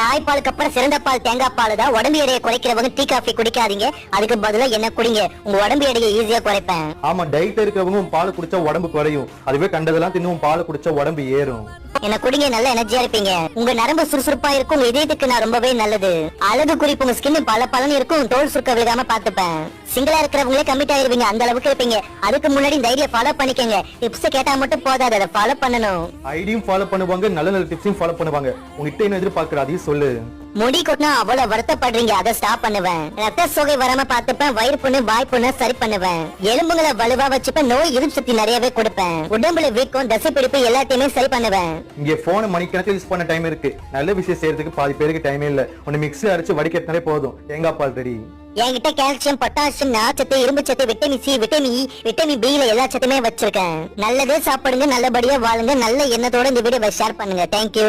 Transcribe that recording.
தாய்ப்பாலுக்கு அப்புறம் சிறந்த பால் தேங்காய் பால் தான். உடம்பு எடையை குறைக்கிறவங்க டீ காஃபி குடிக்காதீங்க, அதுக்கு பதிலா என்ன குடிங்க, உங்க உடம்பு எடையை ஈஸியா குறைப்பேன். ஆமா, டயட் இருக்கிறவங்க பால் குடிச்சா உடம்பு குறையும், அதுவே கண்டதெல்லாம் தின்னும் பால் குடிச்சா உடம்பு ஏறும். என்ன குடிங்க, நல்ல எனர்ஜியா இருப்பீங்க, உங்க நரம்பு சுறுசுறுப்பா இருக்கும், உங்க இதயத்துக்கு நான் ரொம்பவே நல்லது. அழகு குறிப்பு, உங்க ஸ்கின் பல பலன் இருக்கும், தோல் சுருக்க விடாம பாத்துப்பேன். சிங்கிளா இருக்கிறவங்களே கமிட் ஆயிருவீங்க, அந்த அளவுக்கு இருப்பீங்க. அதுக்கு முன்னாடி இந்த ஐடியா ஃபாலோ பண்ணிக்கங்க. டிப்ஸ் கேட்டா மட்டும் போதாது, அதை ஃபாலோ பண்ணணும். ஐடியும் ஃபாலோ பண்ணுவாங்க, நல்ல நல்ல டிப்ஸையும் ஃபாலோ பண்ணுவாங்க. உங்ககிட்ட என்ன எதிர்பார்க்கற அதையும் சொல்லு. முடி கொட்டினா அவ்வளவு வருத்தப்படுறீங்க, அதை ஸ்டாப் பண்ணுவேன். ரத்த சோகை வராம பாத்துப்பேன், வயிறு புண்ணு வாய் புண்ணு சரி பண்ணுவேன். எலும்புகளை வலுவா வச்சுப்பேன், நோய் எதிர்ப்பு சக்தி நிறையவே கொடுப்பேன். உடம்புல வீக்கம் தசை பிடிப்பு எல்லாத்தையுமே சரி பண்ணுவேன். இங்க போன மணிக்கணக்கில் யூஸ் பண்ண டைம் இருக்கு, நல்ல விஷயம் செய்யறதுக்கு பாதி பேருக்கு டைமே இல்ல. ஒன்னு மிக்ஸி அரைச்சு வடிகட்டினாலே போதும், தேங்காய் பால் ரெடி. என்கிட்ட கால்சியம், பொட்டாசியம், நார்ச்சத்து, இரும்பு சத்து, vitamin C, vitamin E, vitamin B எல்லா சத்துமே வச்சிருக்கேன். நல்லதே சாப்பிடுங்க, நல்லபடியா வாழுங்க. நல்ல எண்ணத்தோட இந்த வீடியோ ஷேர் பண்ணுங்க. தேங்க்யூ.